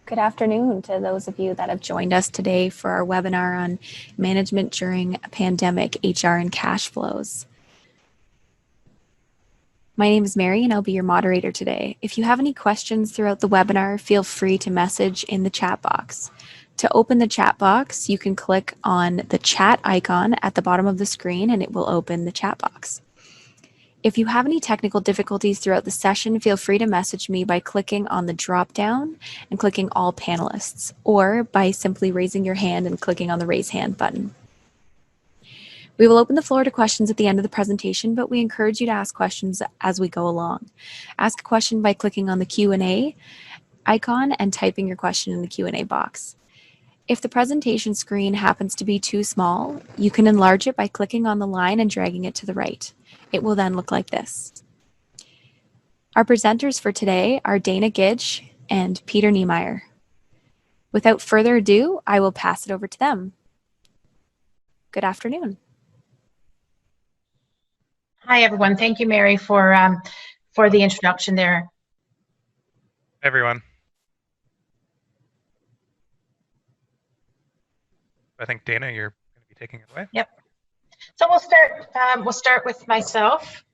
Good afternoon to those of you that have joined us today for our webinar on management during a pandemic, HR and cash flows. My name is Mary and I'll be your moderator today. If you have any questions throughout the webinar, feel free to message in the chat box. To open the chat box, you can click on the chat icon at the bottom of the screen and it will open the chat box. If you have any technical difficulties throughout the session, feel free to message me by clicking on the drop-down and clicking all panelists, or by simply raising your hand and clicking on the raise hand button. We will open the floor to questions at the end of the presentation, but we encourage you to ask questions as we go along. Ask a question by clicking on the Q&A icon and typing your question in the Q&A box. If the presentation screen happens to be too small, you can enlarge it by clicking on the line and dragging it to the right. It will then look like this. Our presenters for today are Dana Gidge and Peter Niemeyer. Without further ado, I will pass it over to them. Good afternoon. Hi, everyone. Thank you, Mary, for the introduction there. Hi, everyone. I think, Dana, you're going to be taking it away. Yep. So we'll start with myself.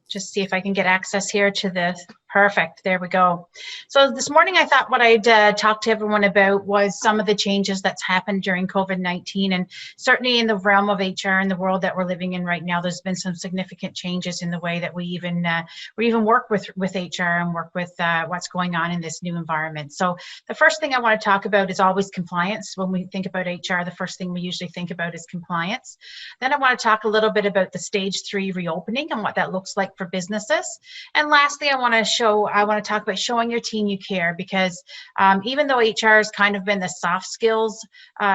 Just see if I can get access here to this. Perfect. There we go. So this morning, I thought what I'd talk to everyone about was some of the changes that's happened during COVID-19, and certainly in the realm of HR and the world that we're living in right now, there's been some significant changes in the way that we even work with HR and work with what's going on in this new environment. So the first thing I want to talk about is always compliance. When we think about HR, the first thing we usually think about is compliance. Then I want to talk a little bit about the stage 3 reopening and what that looks like for businesses. And lastly, I want to talk about showing your team you care, because even though HR has kind of been the soft skills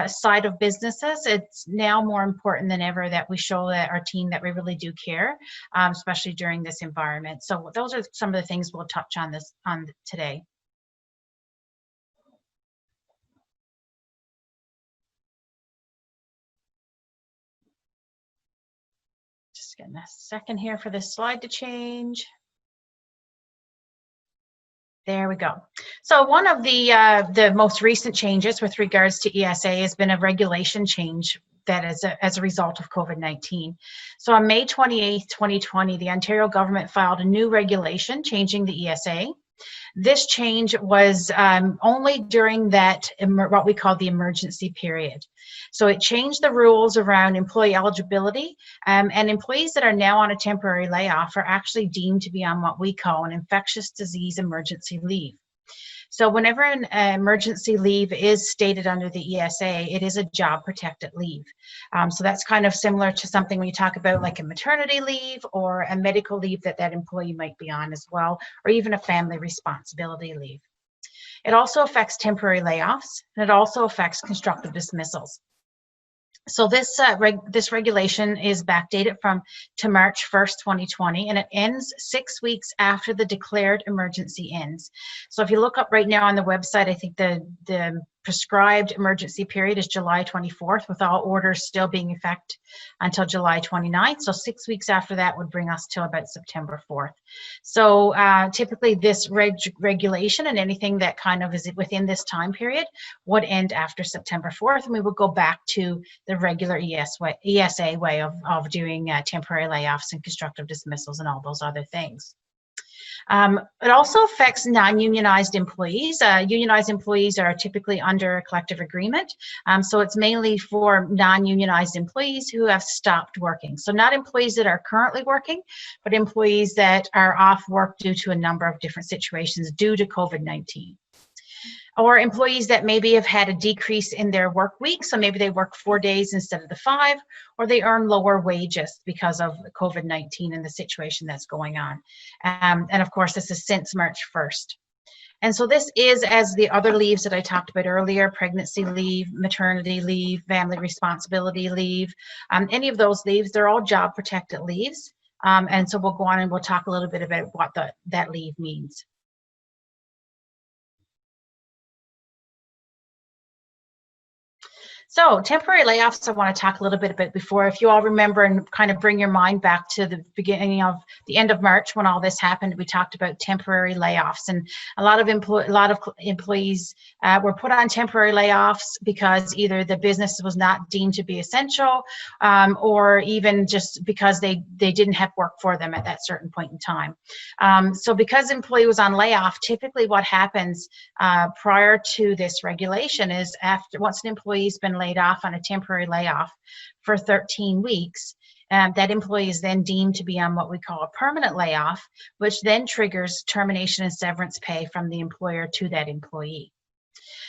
side of businesses, it's now more important than ever that we show that our team that we really do care, especially during this environment. So those are some of the things we'll touch on today. Just getting a second here for this slide to change. There we go. So one of the most recent changes with regards to ESA has been a regulation change that is as a result of COVID-19. So on May 28th, 2020, the Ontario government filed a new regulation changing the ESA. This change was only during that, what we call the emergency period. So it changed the rules around employee eligibility, and employees that are now on a temporary layoff are actually deemed to be on what we call an infectious disease emergency leave. So whenever an emergency leave is stated under the ESA, it is a job protected leave. So that's kind of similar to something when you talk about like a maternity leave or a medical leave that employee might be on as well, or even a family responsibility leave. It also affects temporary layoffs, and it also affects constructive dismissals. So this regulation is backdated to March 1st, 2020, and it ends 6 weeks after the declared emergency ends. So if you look up right now on the website, I think the prescribed emergency period is July 24th, with all orders still being in effect until July 29th. So 6 weeks after that would bring us to about September 4th. So typically this regulation and anything that kind of is within this time period would end after September 4th, and we would go back to the regular ESA way of doing temporary layoffs and constructive dismissals and all those other things. It also affects non-unionized employees. Unionized employees are typically under a collective agreement. So it's mainly for non-unionized employees who have stopped working. So not employees that are currently working, but employees that are off work due to a number of different situations due to COVID-19. Or employees that maybe have had a decrease in their work week, so maybe they work 4 days instead of the 5, or they earn lower wages because of COVID-19 and the situation that's going on. And of course, this is since March 1st. And so this is, as the other leaves that I talked about earlier, pregnancy leave, maternity leave, family responsibility leave, any of those leaves, they're all job protected leaves. And so we'll go on and we'll talk a little bit about what that leave means. So temporary layoffs, I want to talk a little bit about before. If you all remember and kind of bring your mind back to the beginning of the end of March when all this happened, we talked about temporary layoffs, and a lot of employees were put on temporary layoffs because either the business was not deemed to be essential, or even just because they didn't have work for them at that certain point in time. So because employee was on layoff, typically what happens prior to this regulation is once an employee's been laid off on a temporary layoff for 13 weeks, that employee is then deemed to be on what we call a permanent layoff, which then triggers termination and severance pay from the employer to that employee.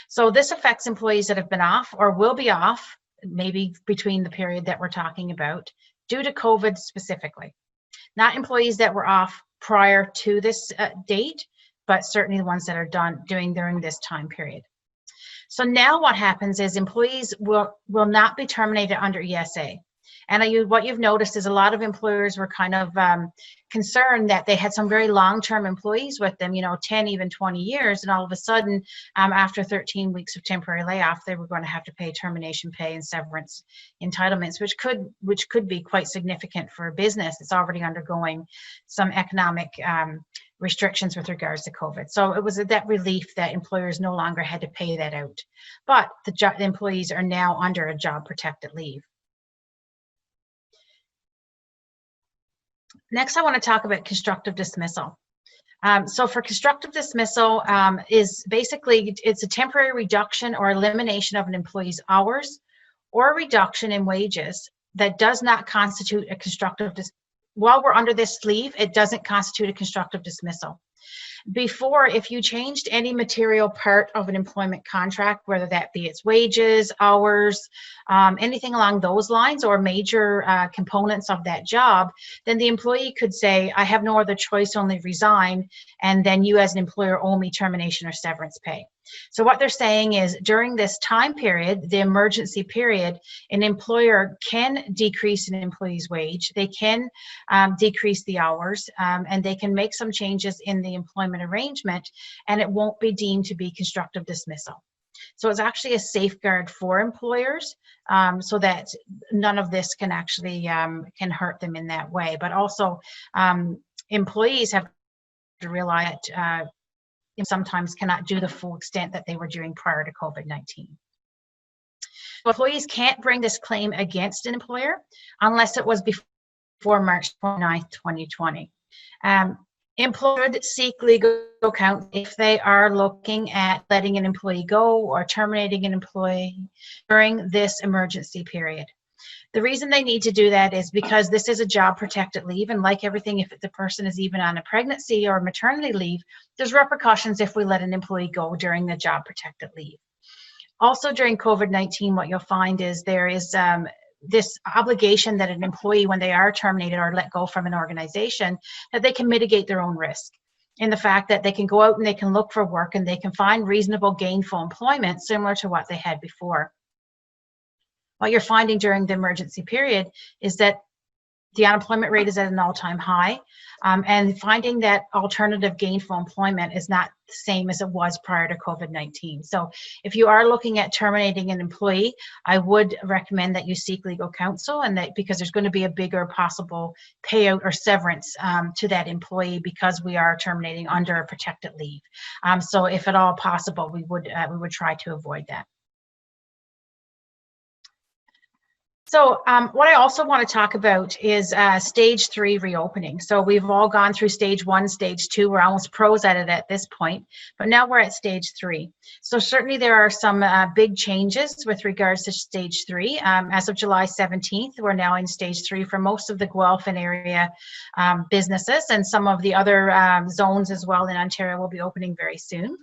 So this affects employees that have been off or will be off, maybe between the period that we're talking about, due to COVID specifically. Not employees that were off prior to this date, but certainly the ones that are doing during this time period. So now what happens is employees will not be terminated under ESA. And what you've noticed is a lot of employers were kind of concerned that they had some very long-term employees with them, 10, even 20 years. And all of a sudden, after 13 weeks of temporary layoff, they were going to have to pay termination pay and severance entitlements, which could be quite significant for a business that's already undergoing some economic restrictions with regards to COVID. So it was that relief that employers no longer had to pay that out. But the employees are now under a job protected leave. Next, I want to talk about constructive dismissal. So for constructive dismissal is basically, it's a temporary reduction or elimination of an employee's hours or a reduction in wages that does not constitute a constructive while we're under this leave, it doesn't constitute a constructive dismissal. Before, if you changed any material part of an employment contract, whether that be its wages, hours, anything along those lines, or major components of that job, then the employee could say, I have no other choice, only resign, and then you as an employer owe me termination or severance pay. So what they're saying is during this time period, the emergency period, an employer can decrease an employee's wage, they can decrease the hours, and they can make some changes in the employment arrangement, and it won't be deemed to be constructive dismissal. So it's actually a safeguard for employers so that none of this can actually can hurt them in that way. But also employees have to realize that sometimes cannot do the full extent that they were doing prior to COVID-19. So employees can't bring this claim against an employer unless it was before March 29th, 2020. Employers should seek legal counsel if they are looking at letting an employee go or terminating an employee during this emergency period. The reason they need to do that is because this is a job protected leave, and like everything, if the person is even on a pregnancy or maternity leave, there's repercussions if we let an employee go during the job protected leave. Also during COVID-19, what you'll find is there is this obligation that an employee, when they are terminated or let go from an organization, that they can mitigate their own risk. In the fact that they can go out and they can look for work and they can find reasonable gainful employment similar to what they had before. What you're finding during the emergency period is that the unemployment rate is at an all-time high, and finding that alternative gainful employment is not the same as it was prior to COVID-19. So if you are looking at terminating an employee, I would recommend that you seek legal counsel, and that because there's going to be a bigger possible payout or severance to that employee because we are terminating under a protected leave. So if at all possible, we would try to avoid that. So what I also want to talk about is stage 3 reopening. So we've all gone through stage 1, stage 2. We're almost pros at it at this point, but now we're at stage 3. So certainly there are some big changes with regards to stage 3. As of July 17th, we're now in stage 3 for most of the Guelph and area businesses, and some of the other zones as well in Ontario will be opening very soon.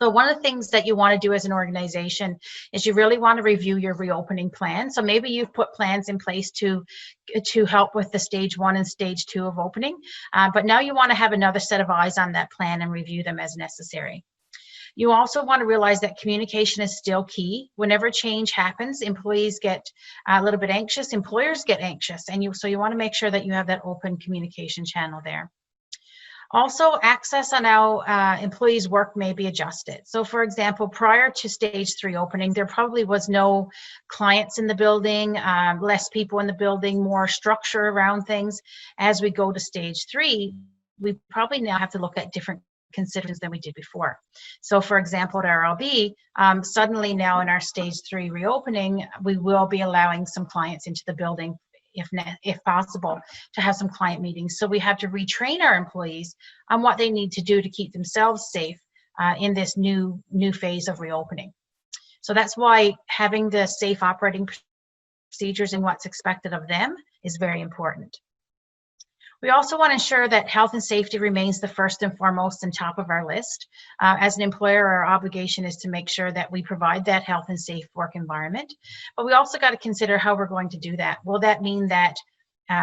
So one of the things that you want to do as an organization is you really want to review your reopening plan. So maybe you've put plans in place to help with the stage 1 and stage 2 of opening, but now you want to have another set of eyes on that plan and review them as necessary. You also want to realize that communication is still key. Whenever change happens, employees get a little bit anxious, employers get anxious, and so you want to make sure that you have that open communication channel there. Also, access on how employees' work may be adjusted. So for example, prior to stage 3 opening, there probably was no clients in the building, less people in the building, more structure around things. As we go to stage 3, we probably now have to look at different considerations than we did before. So for example, at RLB, suddenly now in our stage 3 reopening, we will be allowing some clients into the building if possible, to have some client meetings. So we have to retrain our employees on what they need to do to keep themselves safe in this new phase of reopening. So that's why having the safe operating procedures and what's expected of them is very important. We also want to ensure that health and safety remains the first and foremost and top of our list. As an employer, our obligation is to make sure that we provide that health and safe work environment. But we also got to consider how we're going to do that. Will that mean that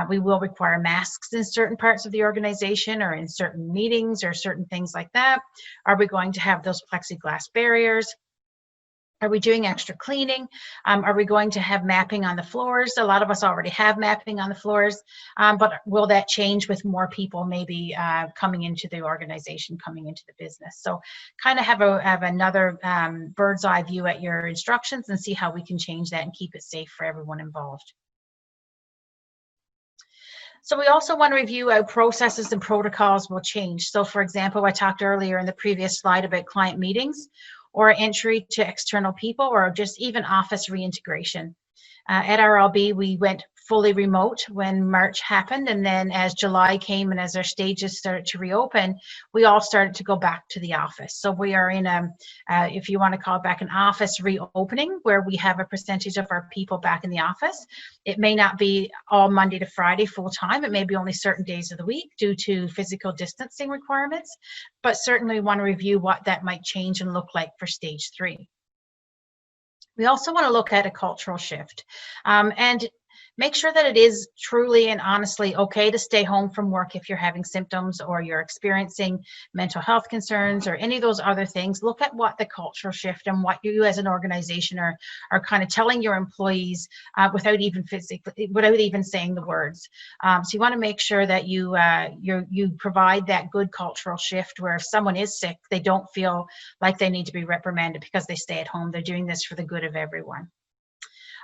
we will require masks in certain parts of the organization or in certain meetings or certain things like that? Are we going to have those plexiglass barriers? Are we doing extra cleaning? Are we going to have mapping on the floors? A lot of us already have mapping on the floors, but will that change with more people maybe coming into the organization, coming into the business? So kind of have another bird's eye view at your instructions and see how we can change that and keep it safe for everyone involved. So we also want to review how processes and protocols will change. So for example, I talked earlier in the previous slide about client meetings, or entry to external people, or just even office reintegration. At RLB, we went fully remote when March happened, and then as July came and as our stages started to reopen, we all started to go back to the office. So we are in a, if you want to call it back, an office reopening, where we have a percentage of our people back in the office. It may not be all Monday to Friday full time. It may be only certain days of the week due to physical distancing requirements, but certainly want to review what that might change and look like for stage 3. We also want to look at a cultural shift and make sure that it is truly and honestly okay to stay home from work if you're having symptoms or you're experiencing mental health concerns or any of those other things. Look at what the cultural shift and what you as an organization are kind of telling your employees without even saying the words. So you want to make sure that you provide that good cultural shift where if someone is sick, they don't feel like they need to be reprimanded because they stay at home. They're doing this for the good of everyone.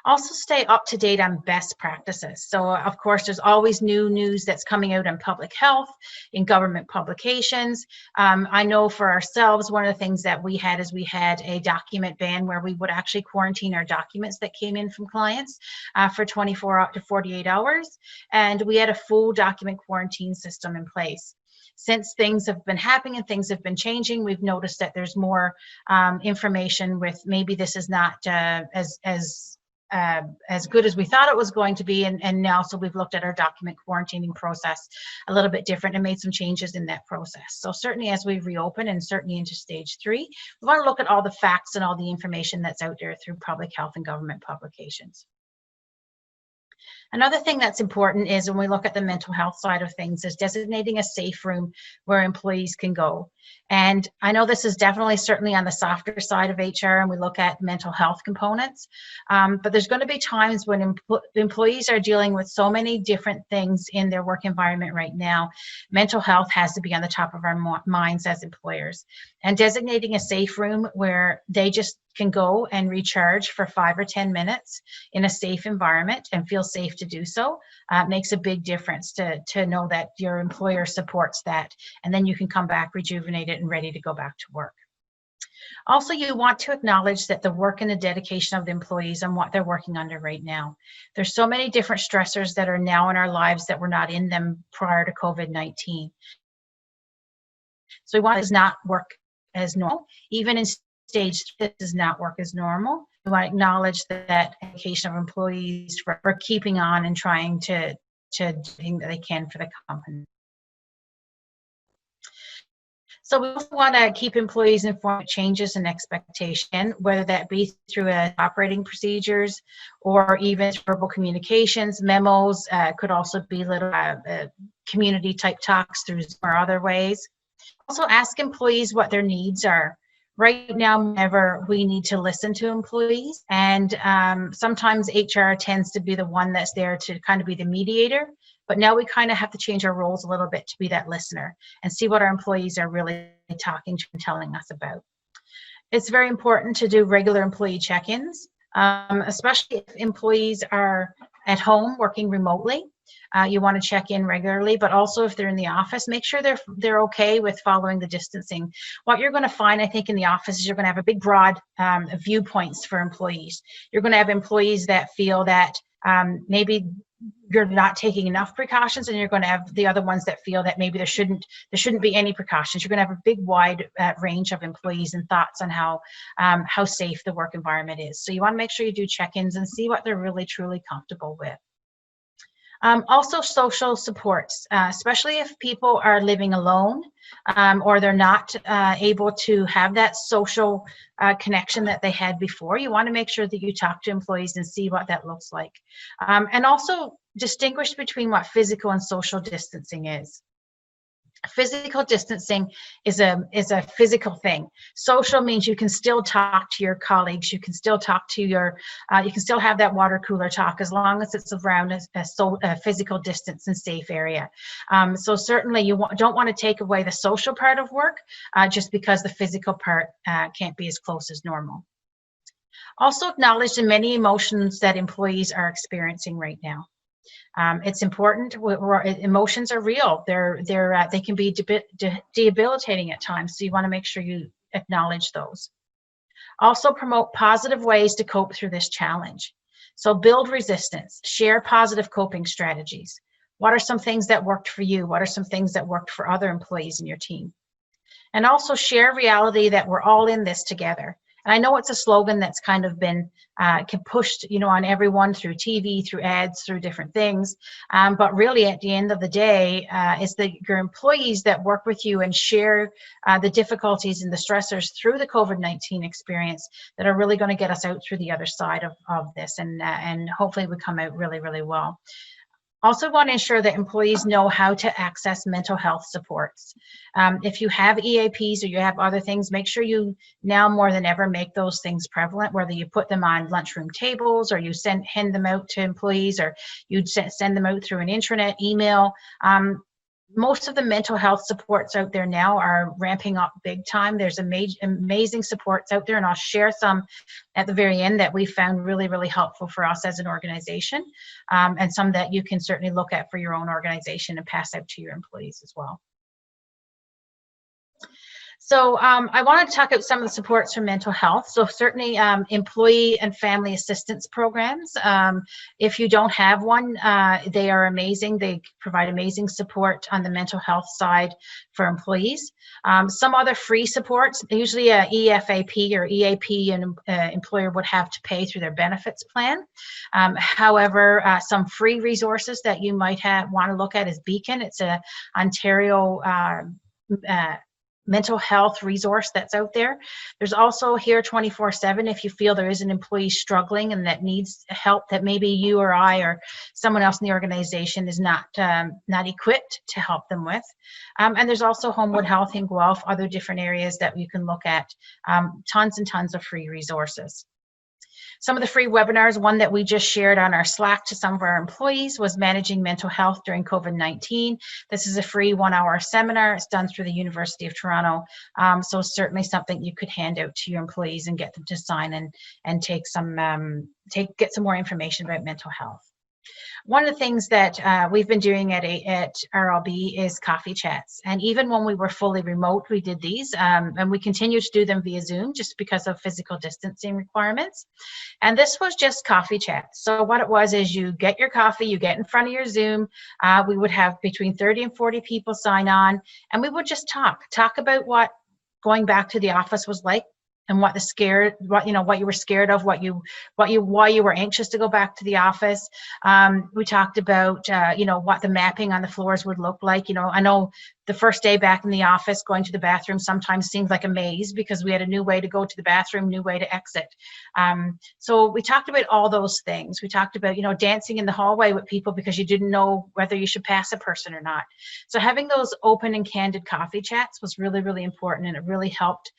Also stay up to date on best practices. So of course, there's always new news that's coming out on public health, in government publications. I know for ourselves, one of the things that we had is we had a document ban where we would actually quarantine our documents that came in from clients for 24 to 48 hours. And we had a full document quarantine system in place. Since things have been happening and things have been changing, we've noticed that there's more information with maybe this is not as good as we thought it was going to be, and now so we've looked at our document quarantining process a little bit different and made some changes in that process. So certainly as we reopen and certainly into stage 3, we want to look at all the facts and all the information that's out there through public health and government publications. Another thing that's important is when we look at the mental health side of things is designating a safe room where employees can go. And I know this is definitely certainly on the softer side of HR and we look at mental health components, but there's going to be times when employees are dealing with so many different things in their work environment right now. Mental health has to be on the top of our minds as employers. And designating a safe room where they just can go and recharge for 5 or 10 minutes in a safe environment and feel safe to do so makes a big difference to know that your employer supports that, and then you can come back rejuvenated and ready to go back to work. Also, you want to acknowledge that the work and the dedication of the employees and what they're working under right now. There's so many different stressors that are now in our lives that were not in them prior to COVID-19. So we want to not work as normal. Even in stage 3, this does not work as normal. We want to acknowledge that dedication of employees for keeping on and trying to do everything that they can for the company. So we also want to keep employees informed of changes and expectation, whether that be through operating procedures or even verbal communications, memos, could also be little community type talks through Zoom or other ways. Also ask employees what their needs are. Right now, whenever we need to listen to employees, and sometimes HR tends to be the one that's there to kind of be the mediator But now we kind of have to change our roles a little bit to be that listener and see what our employees are really talking to and telling us about. It's very important to do regular employee check-ins, especially if employees are at home working remotely. You want to check in regularly, but also if they're in the office, make sure they're okay with following the distancing. What you're going to find, I think, in the office is you're going to have a big, broad viewpoints for employees. You're going to have employees that feel that maybe you're not taking enough precautions, and you're going to have the other ones that feel that maybe there shouldn't be any precautions. You're going to have a big, wide range of employees and thoughts on how safe the work environment is. So you want to make sure you do check-ins and see what they're really truly comfortable with. Also social supports, especially if people are living alone or they're not able to have that social connection that they had before. You want to make sure that you talk to employees and see what that looks like. And also distinguish between what physical and social distancing is. Physical distancing is a physical thing. Social means you can still talk to your colleagues, you can still talk to your, you can still have that water cooler talk as long as it's around a physical distance and safe area. So certainly you don't want to take away the social part of work just because the physical part can't be as close as normal. Also acknowledge the many emotions that employees are experiencing right now. It's important. Emotions are real. They can be debilitating at times. So you want to make sure you acknowledge those. Also promote positive ways to cope through this challenge. So build resistance, share positive coping strategies. What are some things that worked for you? What are some things that worked for other employees in your team? And also share reality that we're all in this together. And I know it's a slogan that's kind of been pushed, on everyone through TV, through ads, through different things. But really, at the end of the day, it's your employees that work with you and share the difficulties and the stressors through the COVID-19 experience that are really going to get us out through the other side of this, and hopefully we come out really, really well. Also want to ensure that employees know how to access mental health supports. If you have EAPs or you have other things, make sure you now more than ever make those things prevalent, whether you put them on lunchroom tables or you hand them out to employees, or you send them out through an intranet, email. Most of the mental health supports out there now are ramping up big time. There's amazing supports out there, and I'll share some at the very end that we found really, really helpful for us as an organization, and some that you can certainly look at for your own organization and pass out to your employees as well. So I want to talk about some of the supports for mental health. So certainly employee and family assistance programs. If you don't have one, they are amazing. They provide amazing support on the mental health side for employees. Some other free supports, usually a EFAP or EAP an employer would have to pay through their benefits plan. However, some free resources that you might want to look at is Beacon. It's a Ontario mental health resource that's out there. There's also Here 24/7 if you feel there is an employee struggling and that needs help that maybe you or I or someone else in the organization is not equipped to help them with. And there's also Homewood Health in Guelph, other different areas that you can look at. Tons and tons of free resources. Some of the free webinars, one that we just shared on our Slack to some of our employees was Managing Mental Health During COVID-19. This is a free 1-hour seminar. It's done through the University of Toronto. So certainly something you could hand out to your employees and get them to sign and get some more information about mental health. One of the things that we've been doing at RLB is coffee chats. And even when we were fully remote, we did these, and we continue to do them via Zoom just because of physical distancing requirements. And this was just coffee chats. So what it was is you get your coffee, you get in front of your Zoom. We would have between 30 and 40 people sign on, and we would just talk about what going back to the office was like, and what you were scared of, why you were anxious to go back to the office. We talked about what the mapping on the floors would look like. I know The first day back in the office, going to the bathroom sometimes seemed like a maze because we had a new way to go to the bathroom, new way to exit. So we talked about all those things. We talked about, dancing in the hallway with people because you didn't know whether you should pass a person or not. So having those open and candid coffee chats was really, really important, and it really helped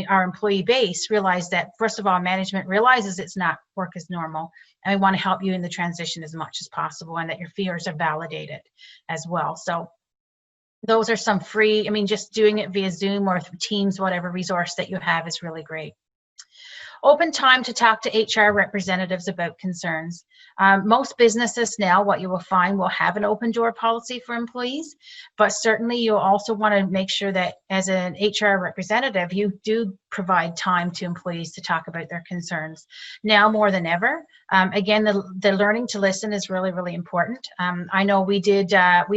our employee base realize that, first of all, management realizes it's not work as normal, and we want to help you in the transition as much as possible, and that your fears are validated as well. So those are some free, just doing it via Zoom or through Teams, whatever resource that you have is really great. Open time to talk to HR representatives about concerns. Most businesses now, what you will find, will have an open door policy for employees, but certainly you'll also want to make sure that as an HR representative, you do provide time to employees to talk about their concerns. Now more than ever, again, the learning to listen is really, really important. I know we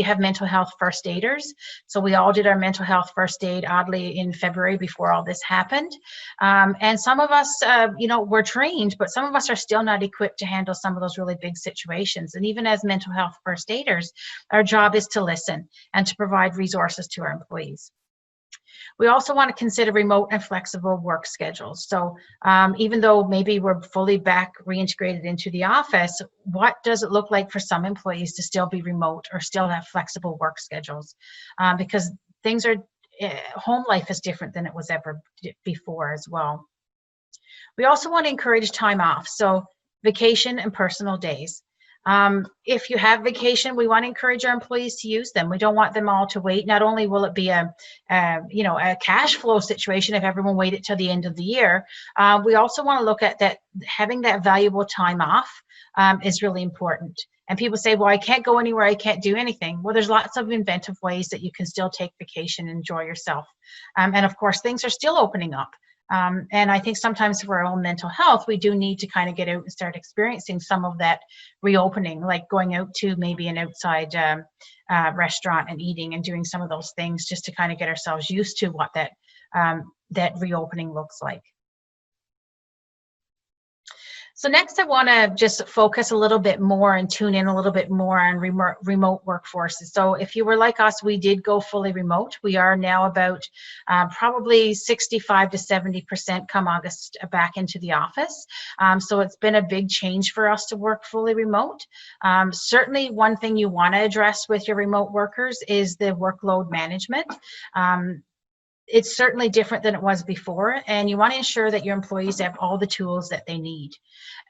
have mental health first aiders, so we all did our mental health first aid, oddly, in February before all this happened. And some of us, we're trained, but some of us are still not equipped to handle some of those really big situations. And even as mental health first aiders, our job is to listen and to provide resources to our employees. We also want to consider remote and flexible work schedules. So even though maybe we're fully back reintegrated into the office, what does it look like for some employees to still be remote or still have flexible work schedules? Because things are, home life is different than it was ever before as well. We also want to encourage time off, so vacation and personal days. If you have vacation, we want to encourage our employees to use them. We don't want them all to wait. Not only will it be a cash flow situation if everyone waited till the end of the year, we also want to look at that having that valuable time off is really important. And people say, well, I can't go anywhere, I can't do anything. Well, there's lots of inventive ways that you can still take vacation and enjoy yourself. And of course, things are still opening up. And I think sometimes for our own mental health, we do need to kind of get out and start experiencing some of that reopening, like going out to maybe an outside restaurant and eating and doing some of those things just to kind of get ourselves used to what that reopening looks like. So next I want to just focus a little bit more and tune in a little bit more on remote workforces. So if you were like us, we did go fully remote. We are now about probably 65 to 70% come August back into the office. So it's been a big change for us to work fully remote. Certainly one thing you want to address with your remote workers is the workload management. It's certainly different than it was before, and you want to ensure that your employees have all the tools that they need.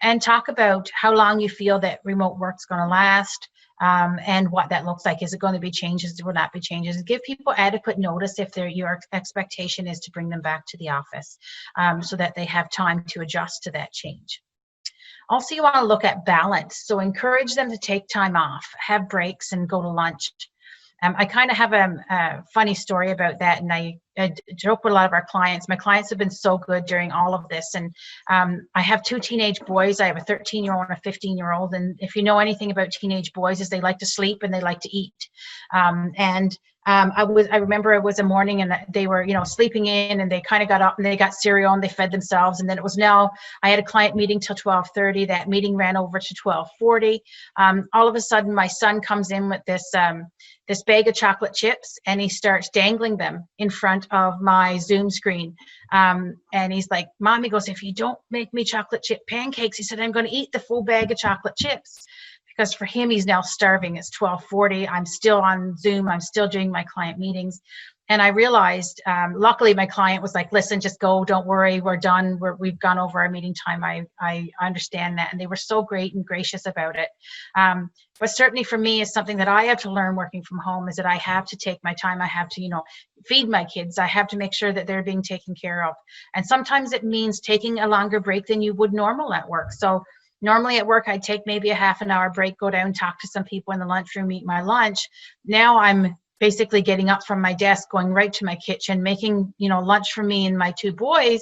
And talk about how long you feel that remote work's going to last, and what that looks like. Is it going to be changes? Will not be changes? Give people adequate notice if your expectation is to bring them back to the office, so that they have time to adjust to that change. Also, you want to look at balance. So encourage them to take time off, have breaks, and go to lunch. I kind of have a funny story about that, and I joke with a lot of our clients. My clients have been so good during all of this, and I have two teenage boys. I have a 13-year-old and a 15-year-old, and if you know anything about teenage boys, is they like to sleep and they like to eat. I remember it was a morning and they were, sleeping in, and they kind of got up and they got cereal and they fed themselves. And then it was I had a client meeting till 12:30. That meeting ran over to 12:40. All of a sudden, my son comes in with this bag of chocolate chips, and he starts dangling them in front of my Zoom screen. And he's like, Mom, he goes, if you don't make me chocolate chip pancakes, he said, I'm going to eat the full bag of chocolate chips. Because for him, he's now starving. It's 12:40. I'm still on Zoom. I'm still doing my client meetings. And I realized, luckily, my client was like, listen, just go. Don't worry. We're done. We've gone over our meeting time. I understand that. And they were so great and gracious about it. But certainly for me, is something that I have to learn working from home, is that I have to take my time. I have to, feed my kids. I have to make sure that they're being taken care of. And sometimes it means taking a longer break than you would normal at work. So normally at work, I'd take maybe a half an hour break, go down, talk to some people in the lunchroom, eat my lunch. Now I'm basically getting up from my desk, going right to my kitchen, making, lunch for me and my two boys.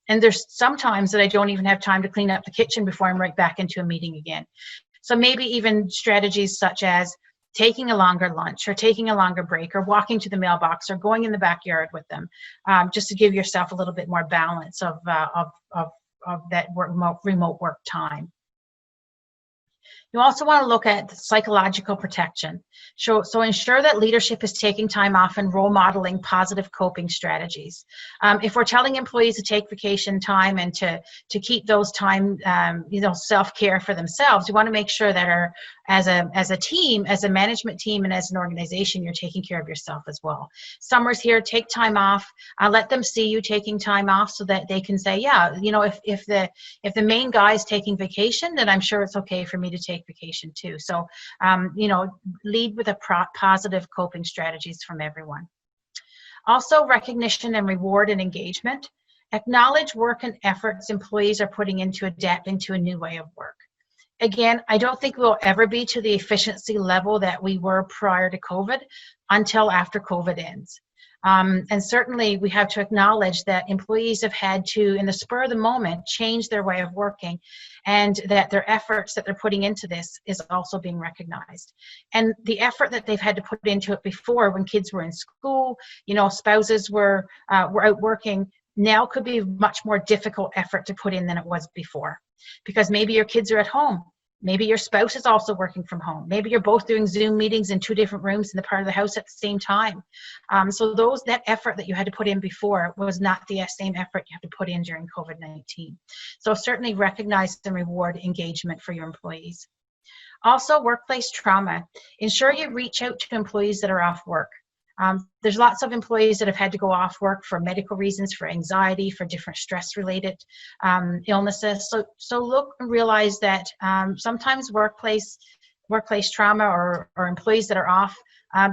And there's sometimes that I don't even have time to clean up the kitchen before I'm right back into a meeting again. So maybe even strategies such as taking a longer lunch or taking a longer break or walking to the mailbox or going in the backyard with them, just to give yourself a little bit more balance of that remote work time. You also want to look at psychological protection. So ensure that leadership is taking time off and role modeling positive coping strategies. If we're telling employees to take vacation time and to keep those time, self-care for themselves, we want to make sure that as a team, as a management team, and as an organization, you're taking care of yourself as well. Summer's here, take time off. Let them see you taking time off so that they can say, yeah, if the main guy is taking vacation, then I'm sure it's okay for me to take vacation too. So, lead with positive coping strategies from everyone. Also, recognition and reward and engagement. Acknowledge work and efforts employees are putting into adapting to a new way of work. Again, I don't think we'll ever be to the efficiency level that we were prior to COVID until after COVID ends. And certainly we have to acknowledge that employees have had to, in the spur of the moment, change their way of working, and that their efforts that they're putting into this is also being recognized. And the effort that they've had to put into it before, when kids were in school, spouses were out working, now could be a much more difficult effort to put in than it was before. Because maybe your kids are at home. Maybe your spouse is also working from home. Maybe you're both doing Zoom meetings in 2 different rooms in the part of the house at the same time. So that effort that you had to put in before was not the same effort you have to put in during COVID-19. So certainly recognize and reward engagement for your employees. Also, workplace trauma. Ensure you reach out to employees that are off work. There's lots of employees that have had to go off work for medical reasons, for anxiety, for different stress-related illnesses. So look and realize that sometimes workplace trauma or employees that are off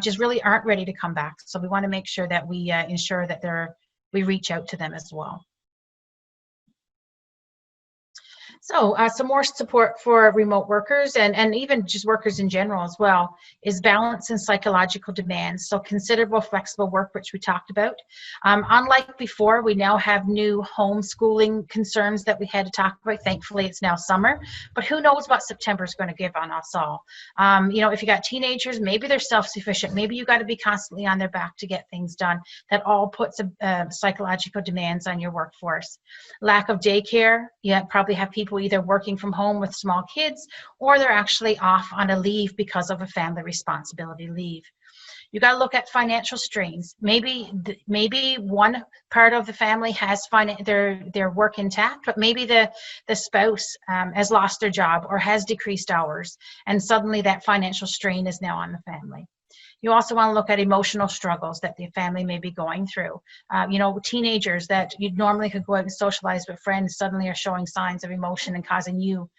just really aren't ready to come back. So we want to make sure that we ensure that we reach out to them as well. So some more support for remote workers and even just workers in general as well is balance and psychological demands. So considerable flexible work, which we talked about. Unlike before, we now have new homeschooling concerns that we had to talk about. Thankfully, it's now summer, but who knows what September is going to give on us all. If you got teenagers, maybe they're self-sufficient. Maybe you got to be constantly on their back to get things done. That all puts psychological demands on your workforce. Lack of daycare. You probably have people either working from home with small kids, or they're actually off on a leave because of a family responsibility leave. You got to look at financial strains. Maybe one part of the family has their work intact, but maybe the spouse has lost their job or has decreased hours, and suddenly that financial strain is now on the family. You also want to look at emotional struggles that the family may be going through. Teenagers that you normally could go out and socialize with friends suddenly are showing signs of emotion and causing you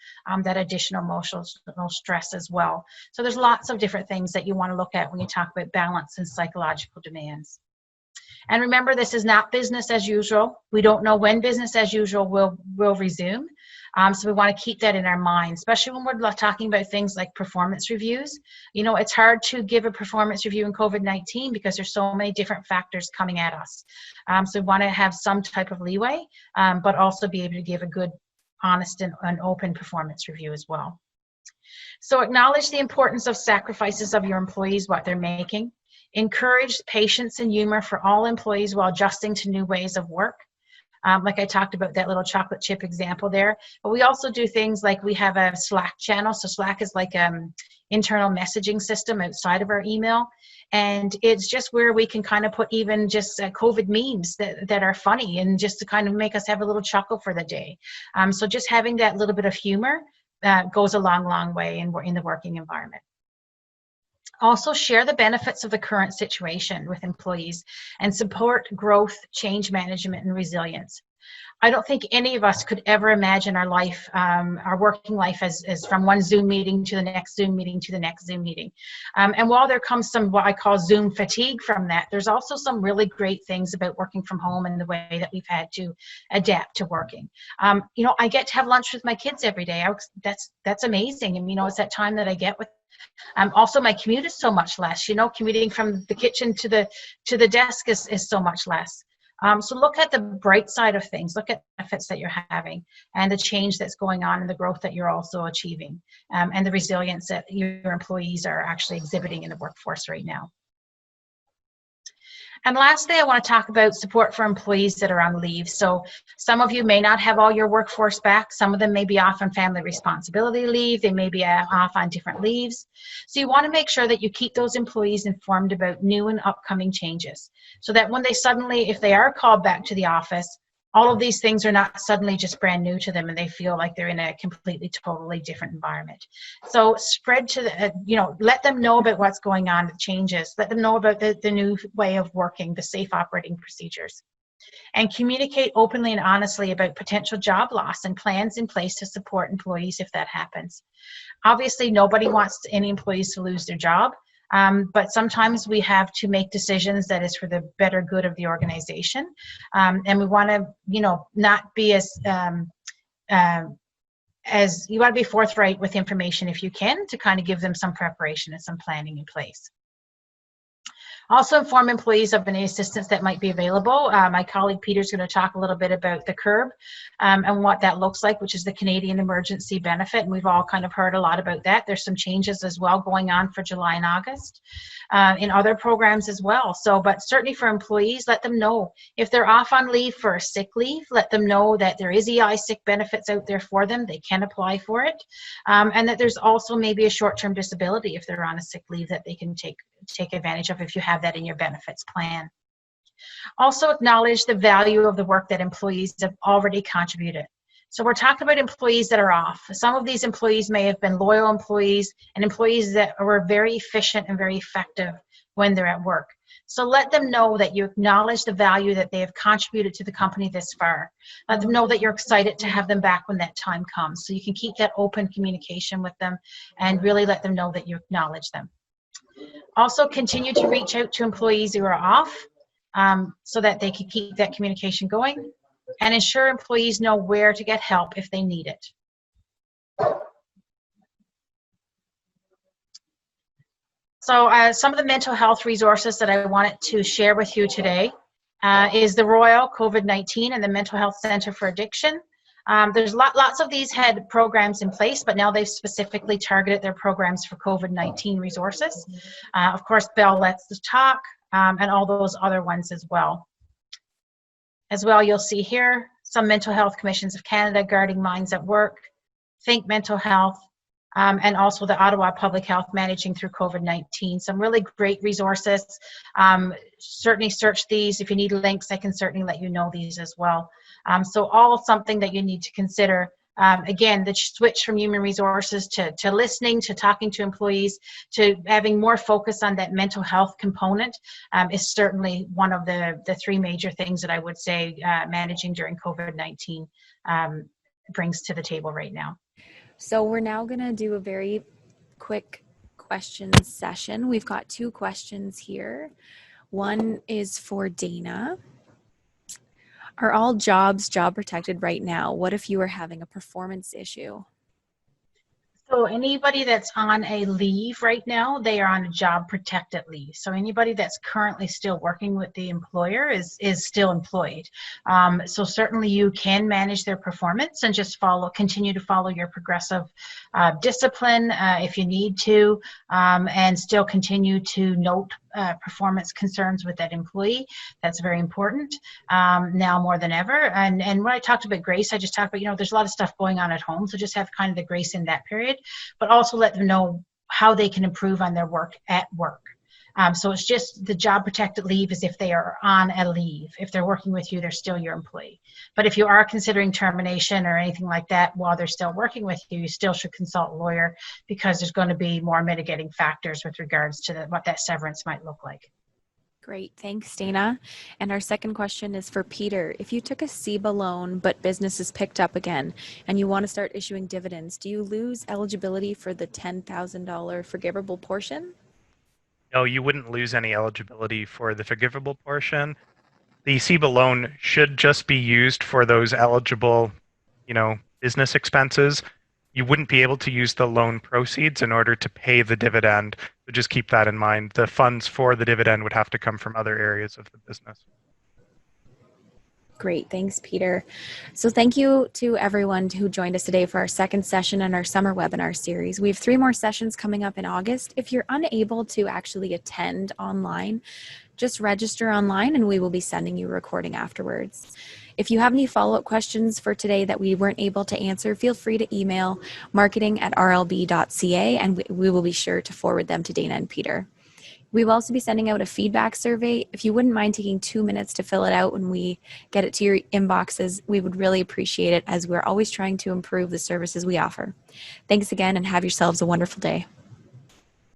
that additional emotional stress as well. So there's lots of different things that you want to look at when you talk about balance and psychological demands. And remember, this is not business as usual. We don't know when business as usual will resume. So we want to keep that in our mind, especially when we're talking about things like performance reviews. It's hard to give a performance review in COVID-19 because there's so many different factors coming at us. So we want to have some type of leeway, but also be able to give a good, honest, and open performance review as well. So acknowledge the importance of sacrifices of your employees, what they're making. Encourage patience and humor for all employees while adjusting to new ways of work. Like I talked about that little chocolate chip example there. But we also do things like we have a Slack channel. So Slack is like an internal messaging system outside of our email. And it's just where we can kind of put even just COVID memes that are funny and just to kind of make us have a little chuckle for the day. So just having that little bit of humor goes a long, long way in the working environment. Also, share the benefits of the current situation with employees and support growth, change management, and resilience. I don't think any of us could ever imagine our life, our working life as from one Zoom meeting to the next Zoom meeting to the next Zoom meeting. And while there comes some what I call Zoom fatigue from that, there's also some really great things about working from home and the way that we've had to adapt to working. I get to have lunch with my kids every day. That's amazing. And, it's that time that I get with also, my commute is so much less. Commuting from the kitchen to the desk is so much less. So look at the bright side of things. Look at the benefits that you're having and the change that's going on and the growth that you're also achieving and the resilience that your employees are actually exhibiting in the workforce right now. And lastly, I want to talk about support for employees that are on leave. So some of you may not have all your workforce back. Some of them may be off on family responsibility leave. They may be off on different leaves. So you want to make sure that you keep those employees informed about new and upcoming changes, so that when they suddenly, if they are called back to the office, all of these things are not suddenly just brand new to them and they feel like they're in a completely, totally different environment. So spread to the, let them know about what's going on, the changes, let them know about the new way of working, the safe operating procedures, and communicate openly and honestly about potential job loss and plans in place to support employees if that happens. Obviously, nobody wants any employees to lose their job. But sometimes we have to make decisions that is for the better good of the organization. And we want to, not be as you want to be forthright with information if you can, to kind of give them some preparation and some planning in place. Also inform employees of any assistance that might be available. My colleague Peter's going to talk a little bit about the CERB and what that looks like, which is the Canadian Emergency Benefit. And we've all kind of heard a lot about that. There's some changes as well going on for July and August in other programs as well. So, but certainly for employees, let them know if they're off on leave for a sick leave, let them know that there is EI sick benefits out there for them. They can apply for it. And that there's also maybe a short-term disability if they're on a sick leave that they can take advantage of if you have that in your benefits plan. Also acknowledge the value of the work that employees have already contributed. So we're talking about employees that are off. Some of these employees may have been loyal employees and employees that were very efficient and very effective when they're at work. So let them know that you acknowledge the value that they have contributed to the company this far. Let them know that you're excited to have them back when that time comes. So you can keep that open communication with them and really let them know that you acknowledge them. Also continue to reach out to employees who are off so that they can keep that communication going, and ensure employees know where to get help if they need it. So some of the mental health resources that I wanted to share with you today is the Royal COVID-19 and the Mental Health Center for Addiction. There's lots of these had programs in place, but now they've specifically targeted their programs for COVID-19 resources. Of course, Bell Let's Us Talk, and all those other ones as well. As well, you'll see here some Mental Health Commissions of Canada, Guarding Minds at Work, Think Mental Health, and also the Ottawa Public Health Managing Through COVID-19. Some really great resources. Certainly search these. If you need links, I can certainly let you know these as well. So all something that you need to consider. Again, the switch from human resources to listening, to talking to employees, to having more focus on that mental health component is certainly one of the three major things that I would say managing during COVID-19 brings to the table right now. So we're now going to do a very quick questions session. We've got two questions here. One is for Dana. Are all jobs job protected right now? What if you are having a performance issue? So anybody that's on a leave right now, they are on a job protected leave. So anybody that's currently still working with the employer is still employed. So certainly you can manage their performance and just continue to follow your progressive discipline if you need to, and still continue to note performance concerns with that employee. That's very important now more than ever. And when I talked about grace, I just talked about, there's a lot of stuff going on at home. So just have kind of the grace in that period, but also let them know how they can improve on their work at work. So it's just the job protected leave is if they are on a leave. If they're working with you, they're still your employee. But if you are considering termination or anything like that while they're still working with you, you still should consult a lawyer, because there's going to be more mitigating factors with regards to what that severance might look like. Great, thanks, Dana. And our second question is for Peter. If you took a CEBA loan but business is picked up again and you want to start issuing dividends, do you lose eligibility for the $10,000 forgivable portion? No, you wouldn't lose any eligibility for the forgivable portion. The CEBA loan should just be used for those eligible, business expenses. You wouldn't be able to use the loan proceeds in order to pay the dividend. So just keep that in mind. The funds for the dividend would have to come from other areas of the business. Great, thanks, Peter. So thank you to everyone who joined us today for our second session in our summer webinar series. We have 3 more sessions coming up in August. If you're unable to actually attend online, Just register online and we will be sending you a recording afterwards. If you have any follow-up questions for today that we weren't able to answer, feel free to email marketing@rlb.ca and we will be sure to forward them to Dana and Peter. We will also be sending out a feedback survey. If you wouldn't mind taking 2 minutes to fill it out when we get it to your inboxes, we would really appreciate it, as we're always trying to improve the services we offer. Thanks again and have yourselves a wonderful day.